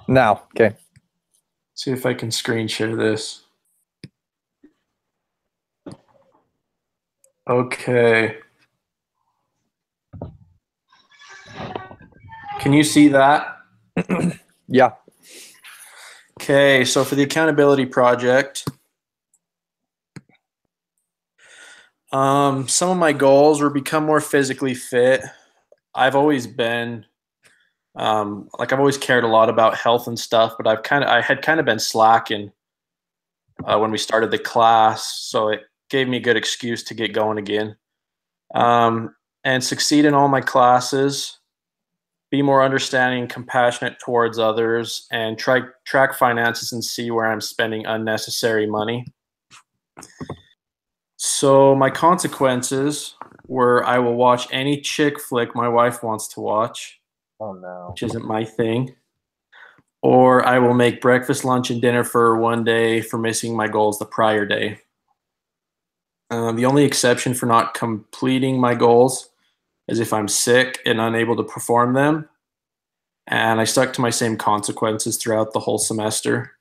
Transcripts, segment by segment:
Now, okay. See if I can screen share this. Okay. Can you see that? Yeah. Okay, so for the accountability project, some of my goals were become more physically fit. I've always been like I've always cared a lot about health and stuff, but I had kind of been slacking when we started the class, so it gave me a good excuse to get going again. And succeed in all my classes, be more understanding and compassionate towards others, and track finances and see where I'm spending unnecessary money. So my consequences were I will watch any chick flick my wife wants to watch. Oh no. Which isn't my thing. Or I will make breakfast, lunch, and dinner for one day for missing my goals the prior day. The only exception for not completing my goals is if I'm sick and unable to perform them. And I stuck to my same consequences throughout the whole semester.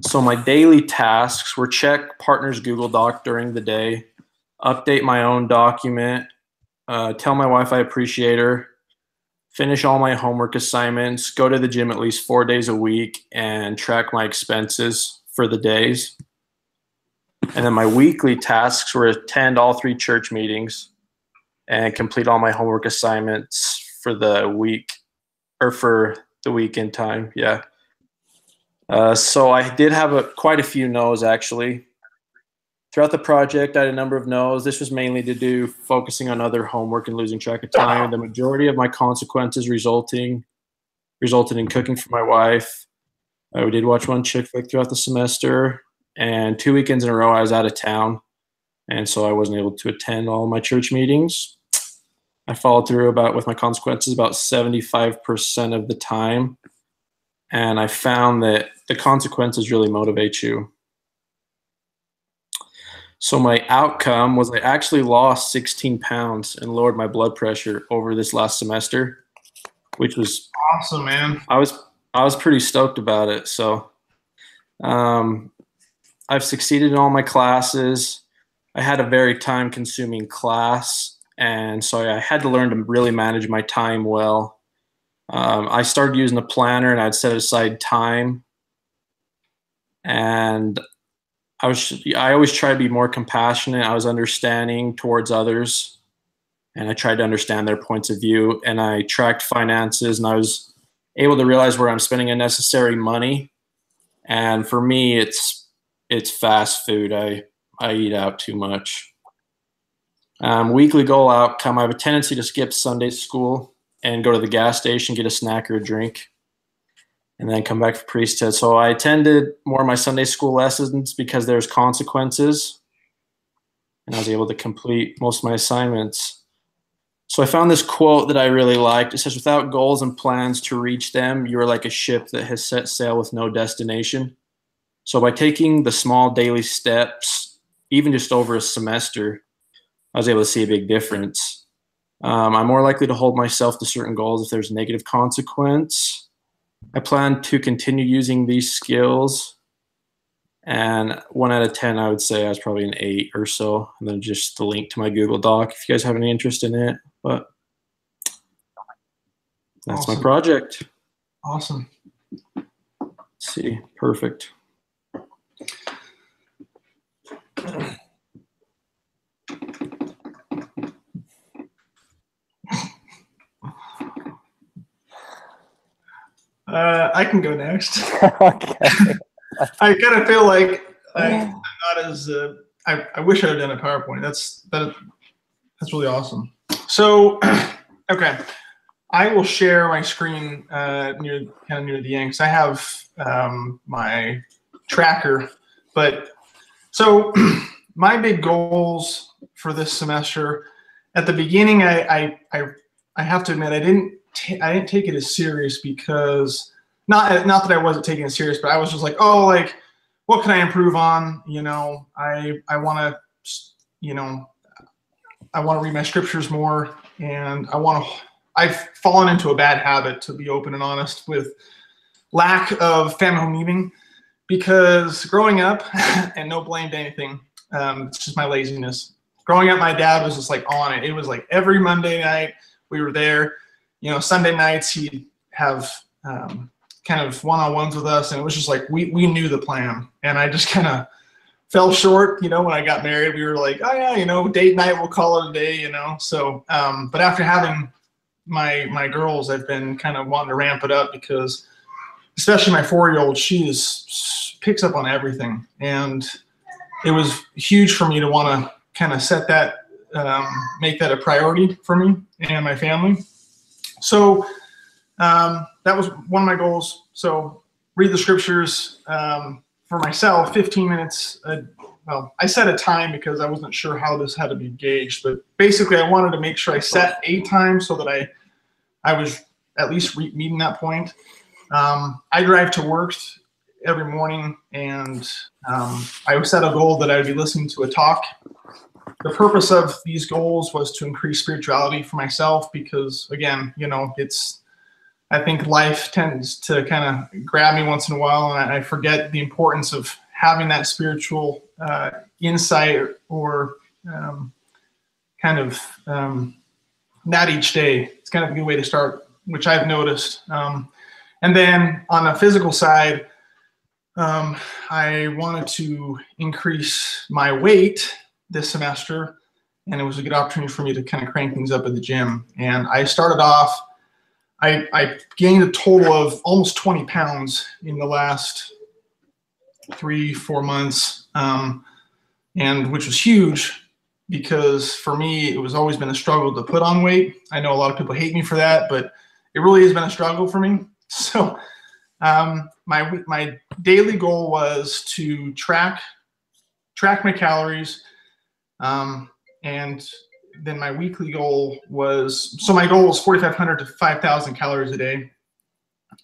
So my daily tasks were check partner's Google Doc during the day, update my own document, tell my wife I appreciate her, finish all my homework assignments, go to the gym at least 4 days a week, and track my expenses for the days. And then my weekly tasks were attend all 3 church meetings and complete all my homework assignments for the week, or for the weekend time. Yeah. So I did have quite a few no's actually. Throughout the project, I had a number of no's. This was mainly to do focusing on other homework and losing track of time. The majority of my consequences resulted in cooking for my wife. We did watch one chick flick throughout the semester, and 2 weekends in a row I was out of town, and so I wasn't able to attend all my church meetings. I followed through with my consequences about 75% of the time, and I found that the consequences really motivate you. So my outcome was I actually lost 16 pounds and lowered my blood pressure over this last semester, which was awesome, man. I was pretty stoked about it. So I've succeeded in all my classes. I had a very time-consuming class, and so I had to learn to really manage my time well. I started using a planner, and I'd set aside time, and I always try to be more compassionate. I was understanding towards others, and I tried to understand their points of view, and I tracked finances, and I was able to realize where I'm spending unnecessary money. And for me, it's fast food. I eat out too much. Weekly goal outcome, I have a tendency to skip Sunday school and go to the gas station, get a snack or a drink, and then come back for priesthood. So I attended more of my Sunday school lessons because there's consequences, and I was able to complete most of my assignments. So I found this quote that I really liked. It says, "Without goals and plans to reach them, you are like a ship that has set sail with no destination." So by taking the small daily steps, even just over a semester, I was able to see a big difference. I'm more likely to hold myself to certain goals if there's a negative consequence. I plan to continue using these skills, and 1 out of 10, I would say I was probably an 8 or so, and then just the link to my Google Doc if you guys have any interest in it. But that's awesome. My project. Awesome. Let's see, perfect. I can go next. Okay. I kind of feel like I'm not as. I wish I had done a PowerPoint. That's really awesome. So, okay, I will share my screen near the end because I have my tracker. But so my big goals for this semester. At the beginning, I have to admit I didn't take it as serious because not that I wasn't taking it serious, but I was just like, oh, like what can I improve on? You know, I want to, you know, I want to read my scriptures more, and I I've fallen into a bad habit, to be open and honest, with lack of family home evening, because growing up, and no blame to anything, it's just my laziness. Growing up, my dad was just like on it. It was like every Monday night we were there. You know, Sunday nights he'd have kind of one-on-ones with us, and it was just like we knew the plan. And I just kind of fell short, you know, when I got married. We were like, oh yeah, you know, date night, we'll call it a day, you know. So, but after having my girls, I've been kind of wanting to ramp it up, because especially my 4-year-old, she picks up on everything, and it was huge for me to want to kind of set that, make that a priority for me and my family. So that was one of my goals. So read the scriptures for myself, 15 minutes. Well, I set a time because I wasn't sure how this had to be gauged, but basically I wanted to make sure I set a time so that I was at least meeting that point. I drive to work every morning, and I set a goal that I would be listening to a talk. The purpose of these goals was to increase spirituality for myself, because again, you know, I think life tends to kind of grab me once in a while, and I forget the importance of having that spiritual insight or kind of that each day. It's kind of a good way to start, which I've noticed. And then on the physical side, I wanted to increase my weight this semester, and it was a good opportunity for me to kind of crank things up at the gym. And I started off, I gained a total of almost 20 pounds in the last 3-4 months, and which was huge, because for me, it was always been a struggle to put on weight. I know a lot of people hate me for that, but it really has been a struggle for me. So my daily goal was to track my calories, and then my weekly goal was, so my goal was 4,500 to 5,000 calories a day.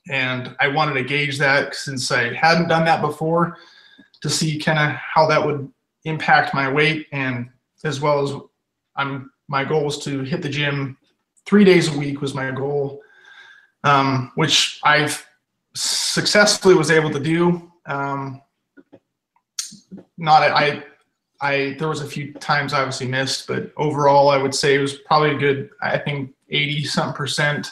And I wanted to gauge that, since I hadn't done that before, to see kind of how that would impact my weight, and as well as my goal was to hit the gym 3 days a week was my goal, which I've successfully was able to do. There was a few times I obviously missed, but overall I would say it was probably a good, I think 80-something%.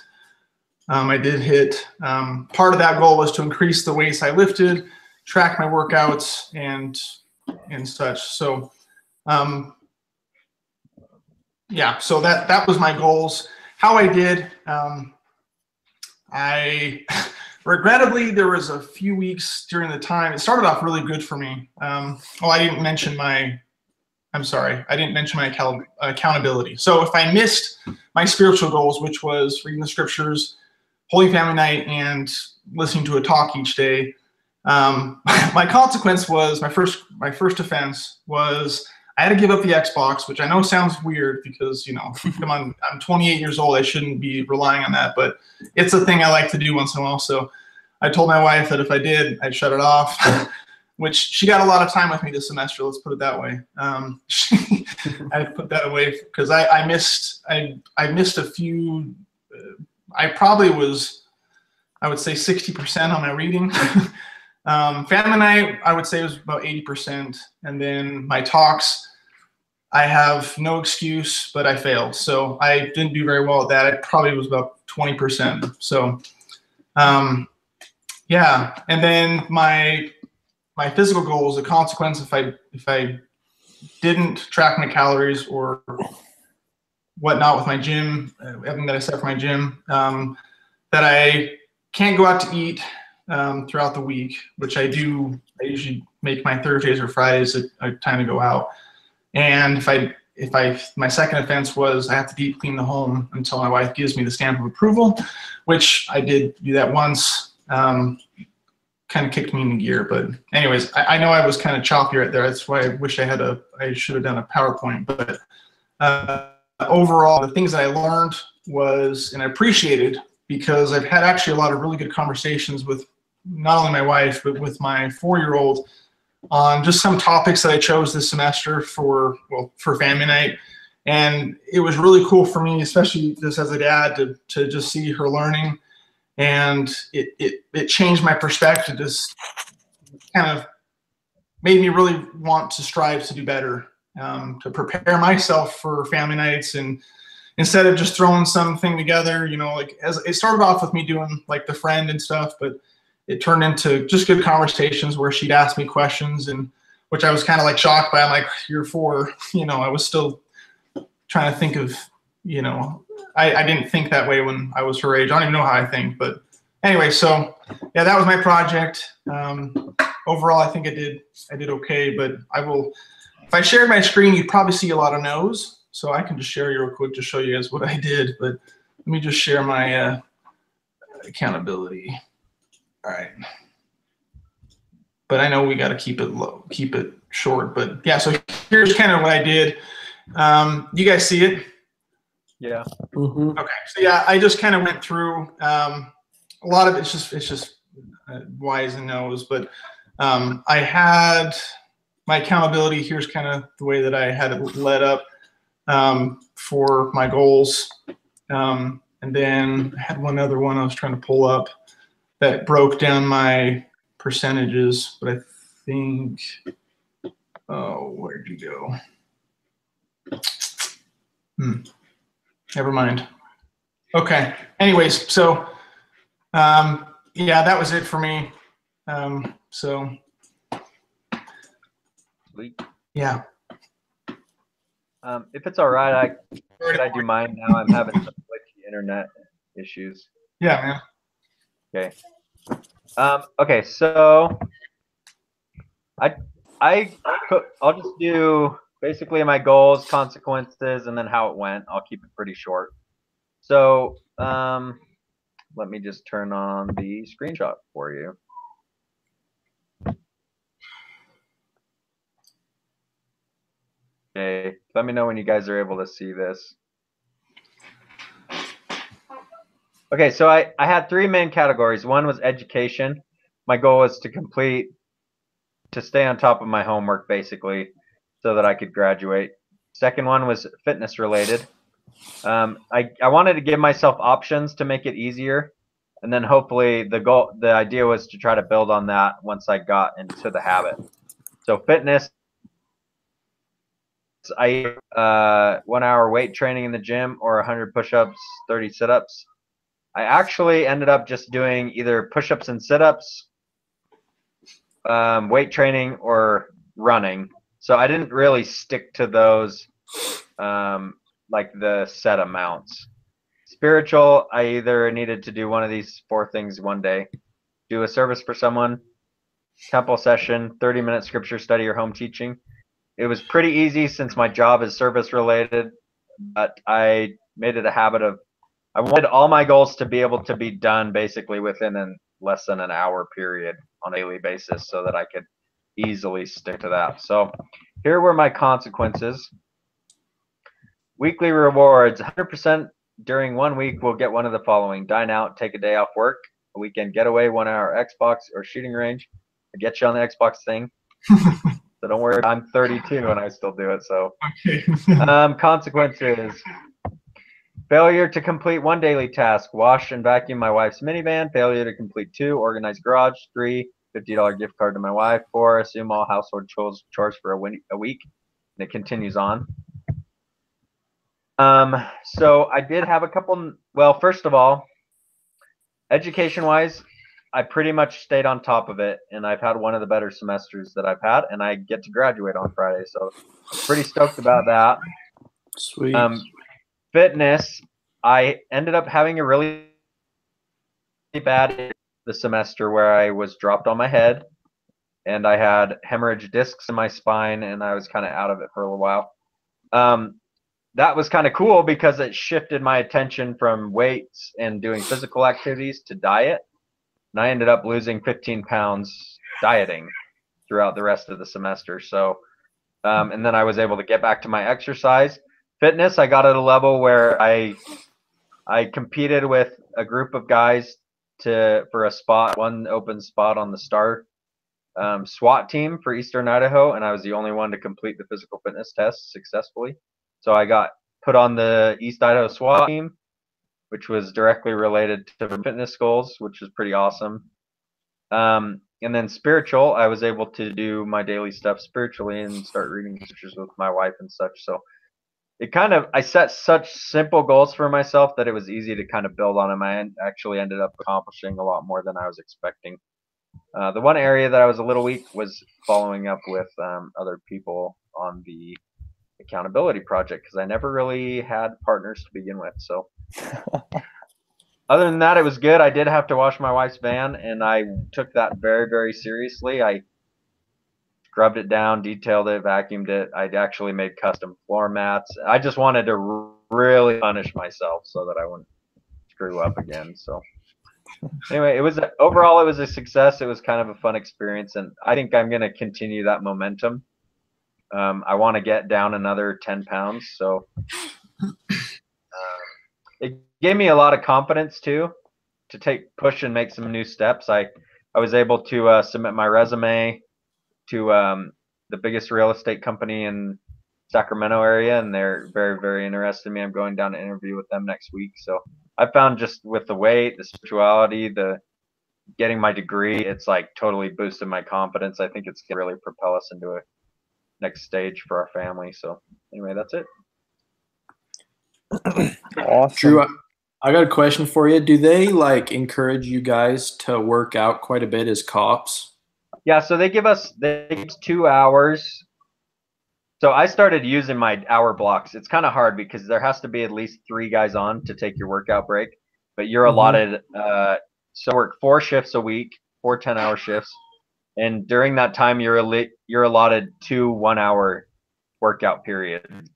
I did hit. Part of that goal was to increase the weights I lifted, track my workouts, and such. So yeah, so that was my goals. How I did, I regrettably, there was a few weeks during the time, it started off really good for me. I didn't mention my accountability. So if I missed my spiritual goals, which was reading the scriptures, holding family night, and listening to a talk each day, my consequence was, my first offense was, I had to give up the Xbox, which I know sounds weird, because, you know, come on, I'm 28 years old. I shouldn't be relying on that, but it's a thing I like to do once in a while. So I told my wife that if I did, I'd shut it off, which she got a lot of time with me this semester. Let's put it that way. I put that away because I missed a few. I probably was, I would say 60% on my reading. Family night, I would say it was about 80%. And then my talks, I have no excuse, but I failed. So I didn't do very well at that. It probably was about 20%. So, yeah. And then my physical goal was a consequence if I didn't track my calories or whatnot with my gym, everything that I set for my gym, that I can't go out to eat throughout the week, which I do. I usually make my Thursdays or Fridays a time to go out. And my second offense was I have to deep clean the home until my wife gives me the stamp of approval, which I did do that once. Kind of kicked me in gear, but anyways, I know I was kind of choppy right there. That's why I wish I should have done a PowerPoint. But overall, the things that I learned was, and I appreciated, because I've had actually a lot of really good conversations with not only my wife, but with my 4-year-old on just some topics that I chose this semester for family night. And it was really cool for me, especially just as a dad, to just see her learning. And it changed my perspective, just kind of made me really want to strive to do better, to prepare myself for family nights. And instead of just throwing something together, you know, like as it started off with me doing like the friend and stuff, but it turned into just good conversations where she'd ask me questions, and which I was kind of like shocked by. I'm like, you're 4, you know, I was still trying to think of, you know, I didn't think that way when I was her age. I don't even know how I think, but anyway, so yeah, that was my project. Overall, I think I did okay, but I will, if I shared my screen, you'd probably see a lot of no's. So I can just share you real quick to show you guys what I did, but let me just share my accountability. All right. But I know we got to keep it low, keep it short, but yeah, so here's kind of what I did. You guys see it? Yeah. Mm-hmm. Okay, so yeah, I just kind of went through a lot of it's just Y's and O's, but I had my accountability. Here's kind of the way that I had it led up for my goals, and then I had one other one I was trying to pull up that broke down my percentages, but I think, oh, where'd you go? Never mind. Okay. Anyways, so yeah, that was it for me. So Sweet. yeah. If it's all right, could I do mine now? I'm having some glitchy internet issues. Yeah, man. Okay. Okay, so I'll just do basically my goals, consequences, and then how it went. I'll keep it pretty short. So let me just turn on the screenshot for you. Okay, let me know when you guys are able to see this. Okay, so I had 3 main categories. One was education. My goal was to stay on top of my homework, basically, so that I could graduate. Second one was fitness related. I wanted to give myself options to make it easier, and then hopefully the idea was to try to build on that once I got into the habit. So fitness, I 1 hour weight training in the gym or 100 push-ups, 30 sit-ups. I actually ended up just doing either push-ups and sit-ups, weight training, or running. So I didn't really stick to those like the set amounts. Spiritual, I either needed to do one of these 4 things one day: do a service for someone, temple session, 30-minute scripture study, or home teaching. It was pretty easy since my job is service related, but I made it a habit of, I wanted all my goals to be able to be done basically within less than an hour period on a daily basis so that I could easily stick to that. So here were my consequences. Weekly rewards, 100% during 1 week will get one of the following: dine out, take a day off work, a weekend getaway, 1 hour Xbox or shooting range. I get you on the Xbox thing. So don't worry, I'm 32 and I still do it. So Okay. consequences: failure to complete 1 daily task, wash and vacuum my wife's minivan. Failure to complete 2, organize garage. 3, $50 gift card to my wife. 4, assume all household chores for a week. And it continues on. So I did have a couple. Well, first of all, education-wise, I pretty much stayed on top of it, and I've had one of the better semesters that I've had, and I get to graduate on Friday, so I'm pretty stoked about that. Sweet. Fitness, I ended up having a really bad the semester where I was dropped on my head, and I had hemorrhage discs in my spine, and I was kind of out of it for a little while. That was kind of cool because it shifted my attention from weights and doing physical activities to diet. And I ended up losing 15 pounds dieting throughout the rest of the semester. So, and then I was able to get back to my exercise. Fitness, I got at a level where I competed with a group of guys for a spot, one open spot on the STAR SWAT team for Eastern Idaho, and I was the only one to complete the physical fitness test successfully. So I got put on the East Idaho SWAT team, which was directly related to fitness goals, which was pretty awesome. And then spiritual, I was able to do my daily stuff spiritually and start reading scriptures with my wife and such. So I set such simple goals for myself that it was easy to kind of build on them. I actually ended up accomplishing a lot more than I was expecting. The one area that I was a little weak was following up with other people on the accountability project, because I never really had partners to begin with. So other than that, it was good. I did have to wash my wife's van, and I took that very, very seriously. I scrubbed it down, detailed it, vacuumed it. I'd actually made custom floor mats. I just wanted to really punish myself so that I wouldn't screw up again. So anyway, overall it was a success. It was kind of a fun experience, and I think I'm going to continue that momentum. I want to get down another 10 pounds. So it gave me a lot of confidence too, to push and make some new steps. I was able to submit my resume to the biggest real estate company in Sacramento area, and they're very, very interested in me. I'm going down to interview with them next week. So I found just with the weight, the spirituality, the getting my degree, it's like totally boosted my confidence. I think it's going to really propel us into a next stage for our family. So anyway, that's it. Awesome. Drew, I got a question for you. Do they like encourage you guys to work out quite a bit as cops? Yeah, so they give us 2 hours. So I started using my hour blocks. It's kind of hard because there has to be at least 3 guys on to take your workout break, but you're allotted. So I work 4 shifts a week, 4 10-hour shifts, and during that time you're allotted 2 1-hour workout periods.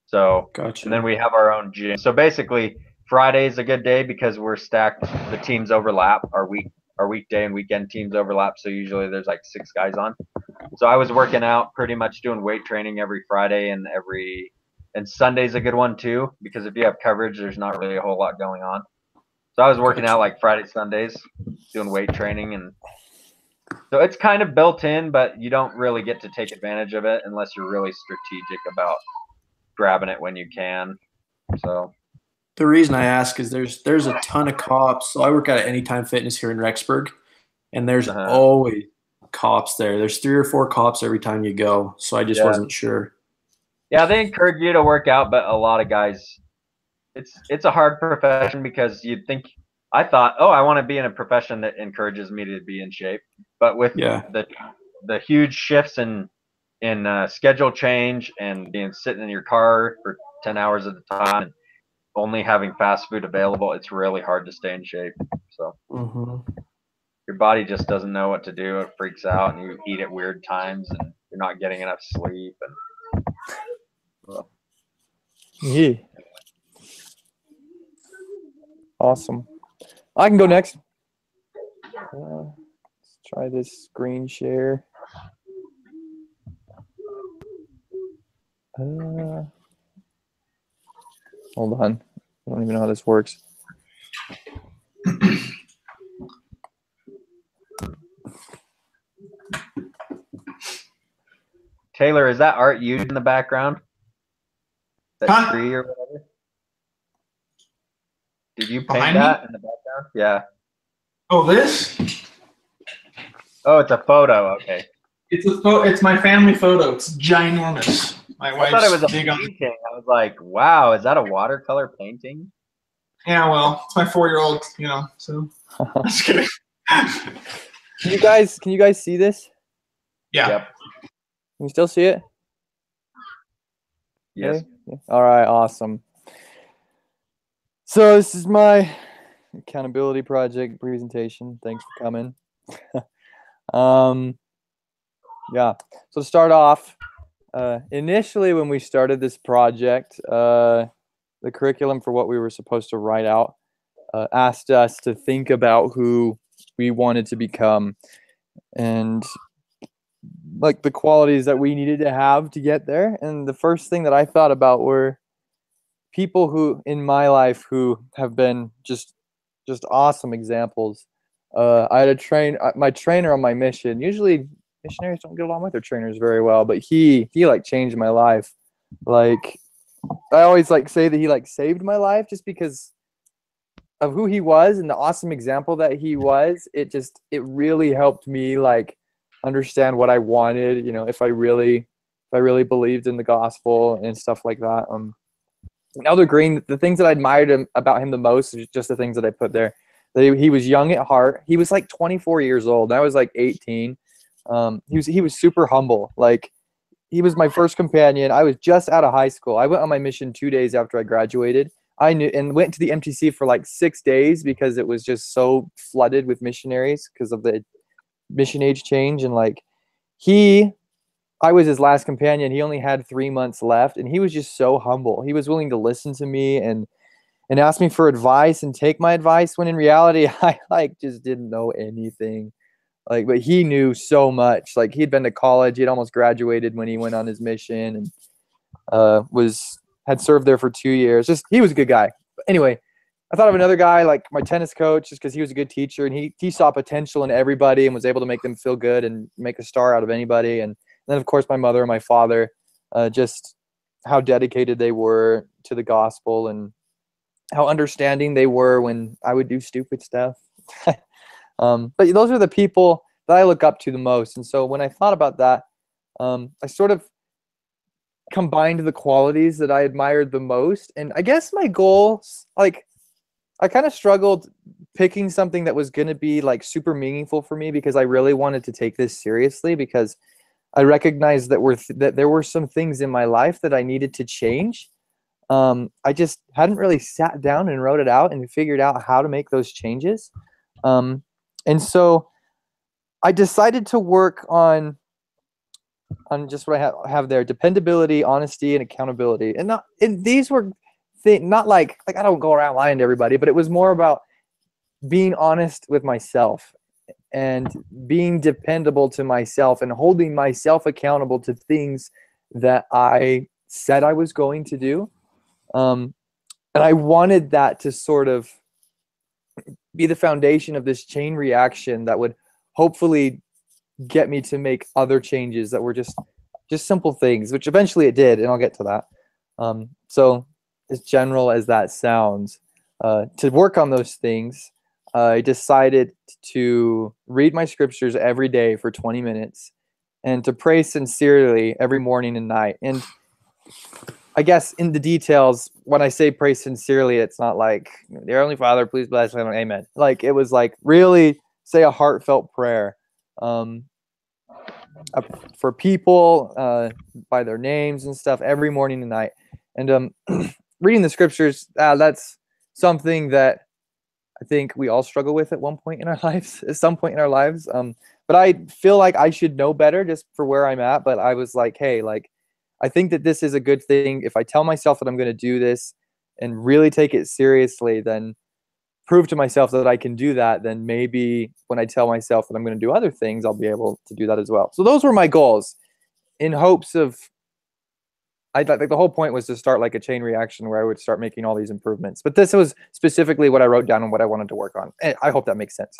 So Gotcha. And then we have our own gym. So basically, Friday is a good day because we're stacked. The teams overlap. Our weekday and weekend teams overlap. So usually there's like 6 guys on. So I was working out, pretty much doing weight training every Friday, and Sunday's a good one too, because if you have coverage, there's not really a whole lot going on. So I was working out like Friday, Sundays, doing weight training, and so it's kind of built in, but you don't really get to take advantage of it unless you're really strategic about grabbing it when you can. So the reason I ask is there's a ton of cops. So I work out at Anytime Fitness here in Rexburg, and there's always cops there. There's 3 or 4 cops every time you go. So I just wasn't sure. Yeah, they encourage you to work out, but a lot of guys, it's a hard profession because I thought, I want to be in a profession that encourages me to be in shape. But with the huge shifts in schedule change and being sitting in your car for 10 hours at a time and only having fast food available, it's really hard to stay in shape. So your body just doesn't know what to do. It freaks out, and you eat at weird times, and you're not getting enough sleep. Yeah. Awesome. I can go next. Let's try this screen share. Hold on. I don't even know how this works. Taylor, is that art you in the background? That tree or whatever? Did you paint that in the background? Yeah. Oh, this? Oh, it's a photo. Okay. It's my family photo. It's ginormous. My wife's I thought it was a big on. painting. I was like, wow, is that a watercolor painting? Yeah, well, it's my 4-year-old, so just kidding. Can you guys see this? Yeah. Yep. Can you still see it? Yes. Okay. All right, awesome. So this is my accountability project presentation. Thanks for coming. Yeah. So to start off, initially when we started this project, the curriculum for what we were supposed to write out asked us to think about who we wanted to become and like the qualities that we needed to have to get there. And the first thing that I thought about were people who in my life who have been just awesome examples. I had my trainer on my mission. Usually missionaries don't get along with their trainers very well, but he like changed my life. Like I always like say that he like saved my life just because of who he was and the awesome example that he was. It really helped me like understand what I wanted, you know, if I really believed in the gospel and stuff like that. Elder Green, the things that I admired about him the most is just the things that I put there. He was young at heart. He was like 24 years old. I was like 18. He was super humble. Like, he was my first companion. I was just out of high school. I went on my mission 2 days after I graduated. I knew and went to the MTC for like 6 days because it was just so flooded with missionaries because of the mission age change. And like I was his last companion. He only had 3 months left, and he was just so humble. He was willing to listen to me and ask me for advice and take my advice when in reality I like just didn't know anything. Like, but he knew so much. Like, he'd been to college. He'd almost graduated when he went on his mission, and had served there for 2 years. Just, he was a good guy. But anyway, I thought of another guy, like my tennis coach, just because he was a good teacher, and he saw potential in everybody and was able to make them feel good and make a star out of anybody. And then, of course, my mother and my father, just how dedicated they were to the gospel and how understanding they were when I would do stupid stuff. But those are the people that I look up to the most. And so when I thought about that, I sort of combined the qualities that I admired the most. And I guess my goals, like, I kind of struggled picking something that was going to be like super meaningful for me, because I really wanted to take this seriously, because I recognized that there were some things in my life that I needed to change. I just hadn't really sat down and wrote it out and figured out how to make those changes. And so I decided to work on just what I have there: dependability, honesty, and accountability. And these were not like I don't go around lying to everybody, but it was more about being honest with myself and being dependable to myself and holding myself accountable to things that I said I was going to do. And I wanted that to sort of be the foundation of this chain reaction that would hopefully get me to make other changes that were just simple things, which eventually it did, and I'll get to that. So as general as that sounds, to work on those things, I decided to read my scriptures every day for 20 minutes and to pray sincerely every morning and night. And I guess in the details, when I say pray sincerely, it's not like, "Dear Heavenly Father, please bless me, amen." Like, it was like really say a heartfelt prayer for people by their names and stuff every morning and night. And reading the scriptures, that's something that I think we all struggle with at one point in our lives, at some point in our lives. But I feel like I should know better just for where I'm at. But I was like, hey, like, I think that this is a good thing. If I tell myself that I'm going to do this and really take it seriously, then prove to myself that I can do that, then maybe when I tell myself that I'm going to do other things, I'll be able to do that as well. So those were my goals, in hopes of, I thought like the whole point was to start like a chain reaction where I would start making all these improvements. But this was specifically what I wrote down and what I wanted to work on. And I hope that makes sense.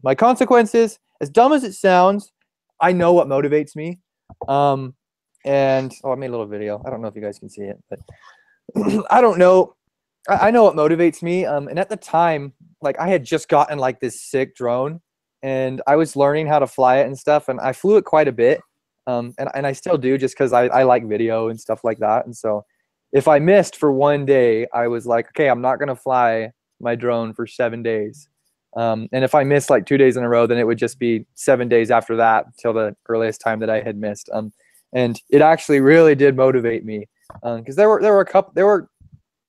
My consequences, as dumb as it sounds, I know what motivates me. And I made a little video. I don't know if you guys can see it, but I don't know. I know what motivates me. And at the time, like, I had just gotten like this sick drone, and I was learning how to fly it and stuff. And I flew it quite a bit. And I still do, just because I like video and stuff like that. And so if I missed for one day, I was like, okay, I'm not going to fly my drone for 7 days. And if I missed like 2 days in a row, then it would just be 7 days after that till the earliest time that I had missed. And it actually really did motivate me, because there were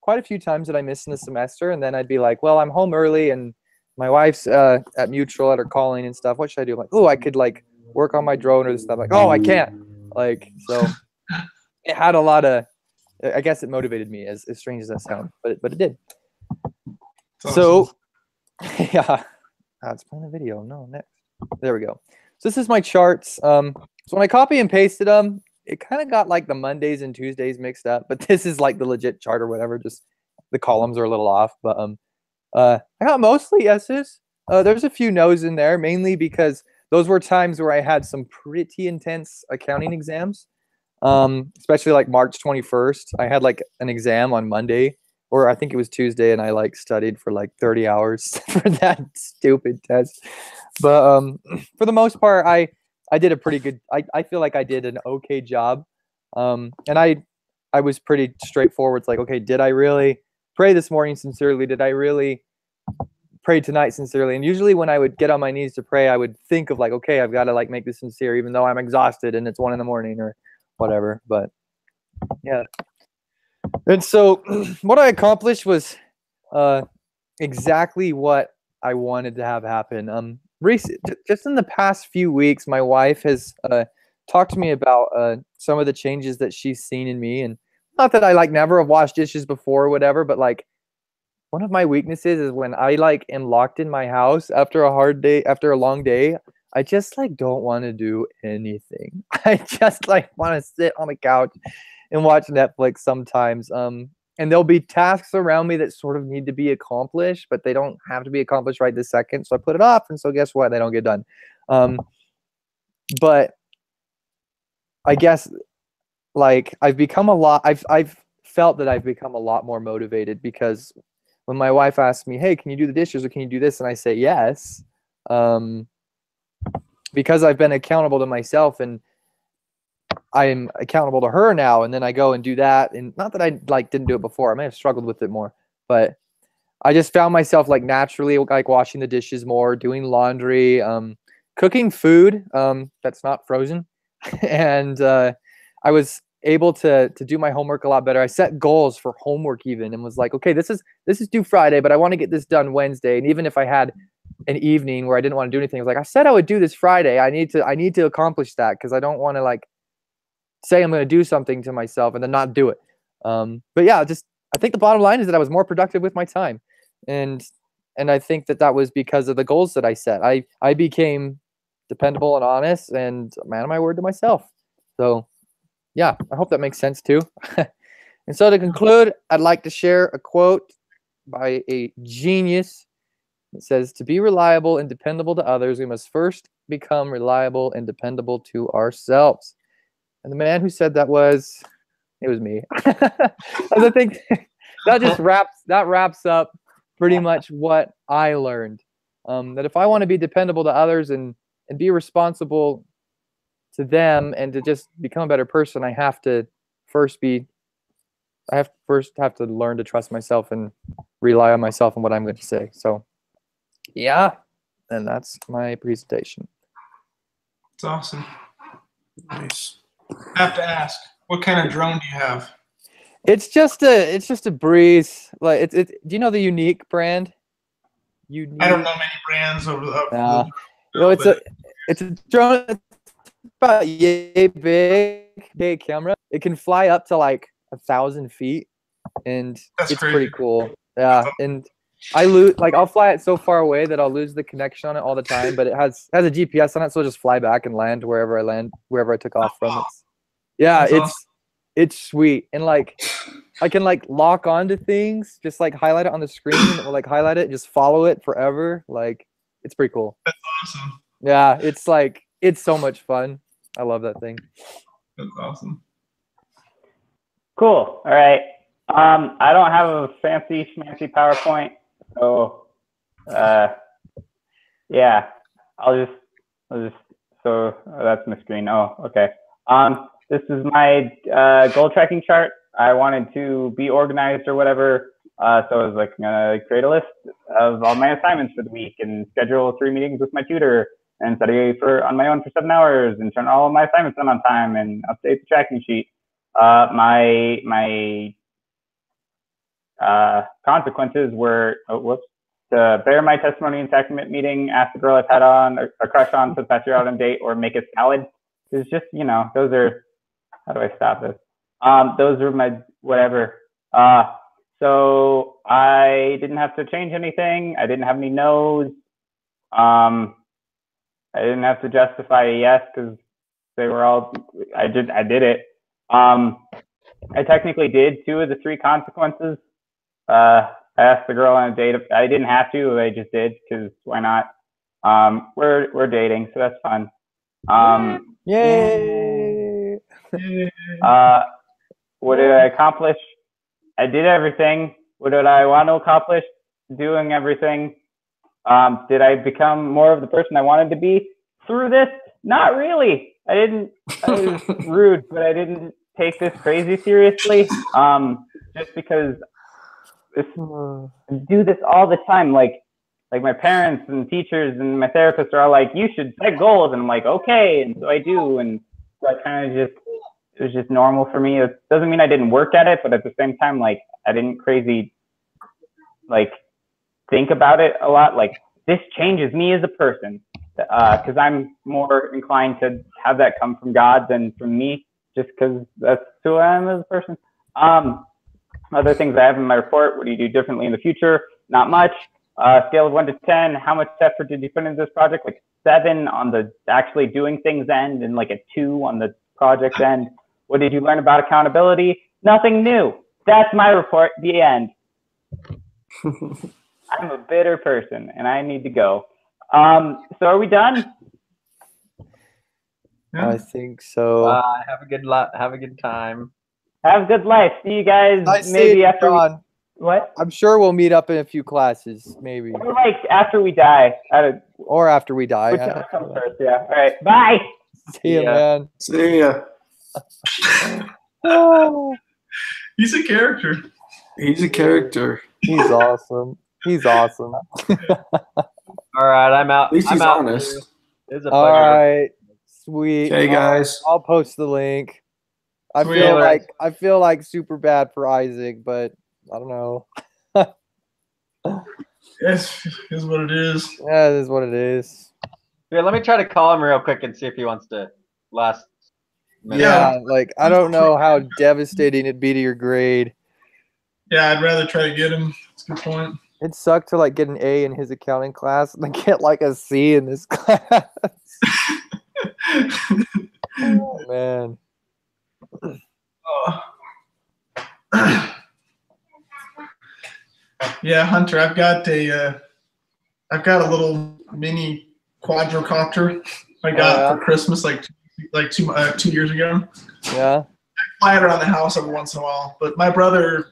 quite a few times that I missed in the semester, and then I'd be like, well, I'm home early and my wife's at Mutual at her calling and stuff. What should I do? I'm like, oh, I could like work on my drone or this stuff. Like, oh, I can't. Like, so it had a lot of, I guess it motivated me, as strange as that sounds, but it did. Awesome. So yeah, it's playing a video. No, next. There we go. So this is my charts. So when I copy and pasted them, it kind of got like the Mondays and Tuesdays mixed up, but this is like the legit chart or whatever. Just the columns are a little off, but I got mostly S's. There's a few no's in there, mainly because those were times where I had some pretty intense accounting exams. especially like March 21st. I had like an exam on Monday, or I think it was Tuesday, and I like studied for like 30 hours for that stupid test. But for the most part, I did a pretty good. I feel like I did an okay job. And I was pretty straightforward. It's like, okay, did I really pray this morning sincerely? Did I really pray tonight sincerely? And usually when I would get on my knees to pray, I would think of like, okay, I've got to like make this sincere, even though I'm exhausted and it's 1 a.m. or whatever. But yeah. And so what I accomplished was exactly what I wanted to have happen. Just in the past few weeks, my wife has talked to me about some of the changes that she's seen in me. And not that I like never have washed dishes before or whatever, but like one of my weaknesses is when I like am locked in my house after a hard day, after a long day, I just like don't want to do anything. I just like want to sit on the couch and watch Netflix sometimes. And there'll be tasks around me that sort of need to be accomplished, but they don't have to be accomplished right this second. So I put it off, and so guess what? They don't get done. But I guess like I've become a lot. I've felt that I've become a lot more motivated because when my wife asks me, "Hey, can you do the dishes or can you do this?" and I say yes, because I've been accountable to myself and I'm accountable to her now, and then I go and do that. And not that I like didn't do it before. I may have struggled with it more, but I just found myself like naturally like washing the dishes more, doing laundry, cooking food that's not frozen, and I was able to do my homework a lot better. I set goals for homework even, and was like, okay, this is due Friday, but I want to get this done Wednesday. And even if I had an evening where I didn't want to do anything, I was like, I said I would do this Friday. I need to accomplish that because I don't want to like say I'm going to do something to myself and then not do it. But yeah, I think the bottom line is that I was more productive with my time, and I think that was because of the goals that I set. I became dependable and honest, and a man of my word to myself. So yeah, I hope that makes sense too. And so to conclude, I'd like to share a quote by a genius. It says, "To be reliable and dependable to others, we must first become reliable and dependable to ourselves." And the man who said that was me. I think that wraps up pretty much what I learned. That if I want to be dependable to others and be responsible to them and to just become a better person, I have to first have to learn to trust myself and rely on myself and what I'm going to say. So yeah, and that's my presentation. It's awesome. Nice. I have to ask, what kind of drone do you have? It's just a Breeze. Like do you know the Unique brand? Unique. I don't know many brands over the. It's a drone. It's about yay big camera. It can fly up to like 1,000 feet, and That's it's crazy. pretty cool. Yeah, and I'll fly it so far away that I'll lose the connection on it all the time. But it has a GPS on it, so I'll just fly back and land wherever I took off from. It's sweet, and like I can like lock onto things, just like highlight it on the screen, and it will like highlight it, just follow it forever. Like it's pretty cool. That's awesome. Yeah, it's so much fun. I love that thing. That's awesome. Cool. All right. I don't have a fancy schmancy PowerPoint, so yeah, I'll just so that's my screen. Oh, okay. This is my goal tracking chart. I wanted to be organized or whatever, so I was like gonna create a list of all my assignments for the week and schedule 3 meetings with my tutor and study on my own for 7 hours and turn all of my assignments in on time and update the tracking sheet. My consequences were, to bear my testimony in sacrament meeting, ask the girl I've had a crush on to fetch her out on date, or make a salad. It's just, those are, how do I stop this? Those are my whatever. So I didn't have to change anything. I didn't have any no's. I didn't have to justify a yes because they were all, I did it. I technically did 2 of the 3 consequences. I asked the girl on a date. I didn't have to, I just did because why not? We're dating, so that's fun. Yay! What did I accomplish? I did everything. What did I want to accomplish? Doing everything. Did I become more of the person I wanted to be through this? Not really. I was rude, but I didn't take this crazy seriously. Just because I do this all the time. Like my parents and teachers and my therapists are all like, you should set goals. And I'm like, okay. And so I do. And so I kind of it was just normal for me. It doesn't mean I didn't work at it, but at the same time, like I didn't crazy, like think about it a lot. Like this changes me as a person. Cause I'm more inclined to have that come from God than from me, just cause that's who I am as a person. Other things I have in my report, what do you do differently in the future? Not much. Scale of 1 to 10, how much effort did you put into this project? Like 7 on the actually doing things end and like a 2 on the project end. What did you learn about accountability? Nothing new. That's my report, the end. I'm a bitter person and I need to go. So are we done? Yeah. I think so. Have a good time. Have a good life. See you guys I see maybe you, after John. what? I'm sure we'll meet up in a few classes, maybe, Or like after we die. or after we die. Whichever comes first, yeah. All right. Bye. See you, Yeah. man. See ya. Oh, He's a character. He's a character. he's awesome. He's awesome. All right, I'm out. At least I'm he's out. honest. It was a All pleasure. right, sweet. Okay, guys. I'll post the link. I Sweet. feel like super bad for Isaac, but I don't know. Yes, is what it is. Yeah, it is what it is. Here, let me try to call him real quick and see if he wants to last minute. Yeah, like I don't know how devastating it'd be to your grade. Yeah, I'd rather try to get him. That's a good point. It sucked to like get an A in his accounting class and then get like a C in this class. Oh, man. Yeah, Hunter, I've got a little mini quadrocopter I got for Christmas like 2 years ago. Yeah. Fly it around the house every once in a while. But my brother,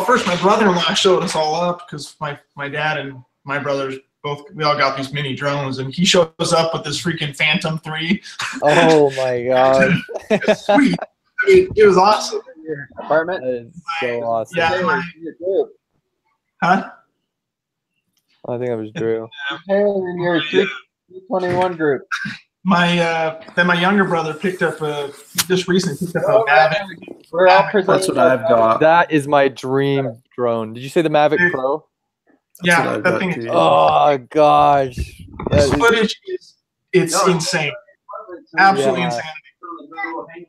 first my brother-in-law showed us all up because my dad and my brothers we all got these mini drones, and he shows up with this freaking Phantom 3. Oh my god. It's sweet. I mean, it was awesome. Your apartment? That is so awesome. Yeah, huh? I think it was Drew. Hey, in your 321 group. Then my younger brother just recently picked up a Mavic. We're all That's presenting. what I've got. That is my dream drone. Did you say the Mavic Pro? That's what Yeah, I've that got thing too. is. Oh gosh. That This is- footage it's insane. Absolutely Yeah. insane.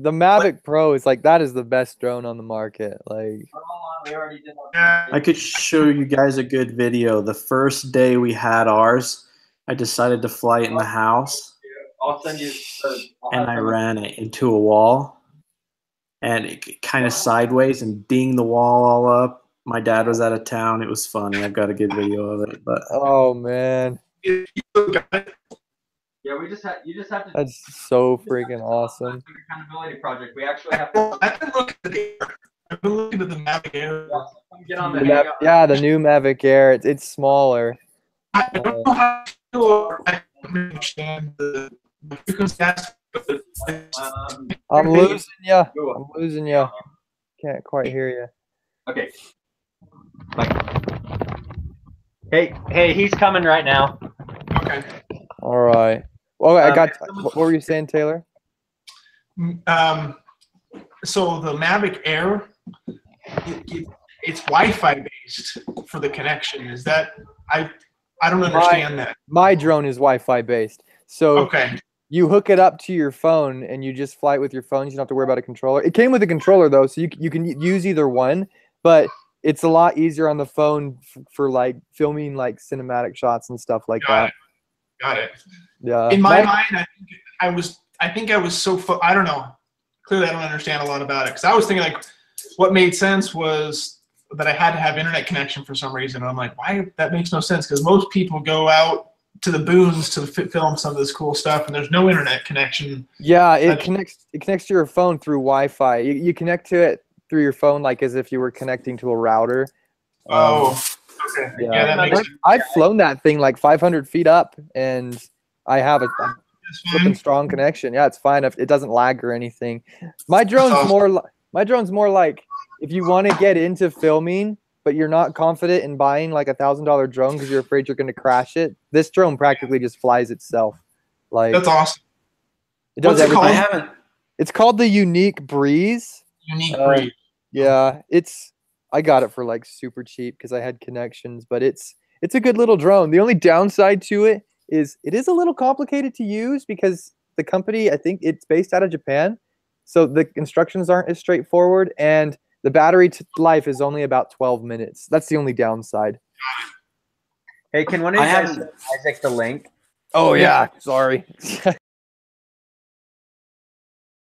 the Mavic Pro is like that is the best drone on the market. Like Yeah, I could show you guys a good video. The first day we had ours, I decided to fly it in the house, I'll send you. and I ran it into a wall, and it kind of sideways and dinged the wall all up. My dad was out of town. It was funny. I've got a good video of it, but oh man. you got it. Yeah, you just have to. That's so freaking awesome. Accountability project. We actually have to I've been looking at the Mavic Air. get on the. Yeah, the new Mavic Air. It's smaller. I don't know how to understand the frequency aspect, but I'm losing you. Go I'm losing you. Can't quite hear you. Okay. Like. Hey, he's coming right now. okay. All right. Well, I got. someone- What were you saying, Taylor? So the Mavic Air, it's Wi-Fi based for the connection. Is that I don't understand that. My drone is Wi-Fi based. So Okay. you hook it up to your phone and you just fly it with your phone. You don't have to worry about a controller. It came with a controller though, so you can use either one. But it's a lot easier on the phone for like filming like cinematic shots and stuff like that. Got it. Yeah. In my mind, I think I was so I don't know. Clearly, I don't understand a lot about it because I was thinking like, what made sense was that I had to have internet connection for some reason. And I'm like, why? That makes no sense because most people go out to the boons to film some of this cool stuff, and there's no internet connection. Yeah, it That's- connects. It connects to your phone through Wi-Fi. You connect to it through your phone, like as if you were connecting to a router. Oh, okay. Yeah. Yeah, that makes sense. I've flown that thing like 500 feet up, and I have a That's flipping fine. strong connection. Yeah, it's fine if it doesn't lag or anything. My drone's awesome. my drone's more like if you want to get into filming, but you're not confident in buying like $1,000 drone because you're afraid you're going to crash it. This drone practically just flies itself. Like That's awesome. it does What's it everything. I called? haven't. It's called the Unique Breeze. Unique Uh, breed. Yeah, I got it for like super cheap because I had connections, but it's a good little drone. The only downside to it is a little complicated to use because the company, I think it's based out of Japan, so the instructions aren't as straightforward, and the battery life is only about 12 minutes. That's the only downside. Hey, can one of you I guys haven't- send Isaac the link? Oh yeah, sorry.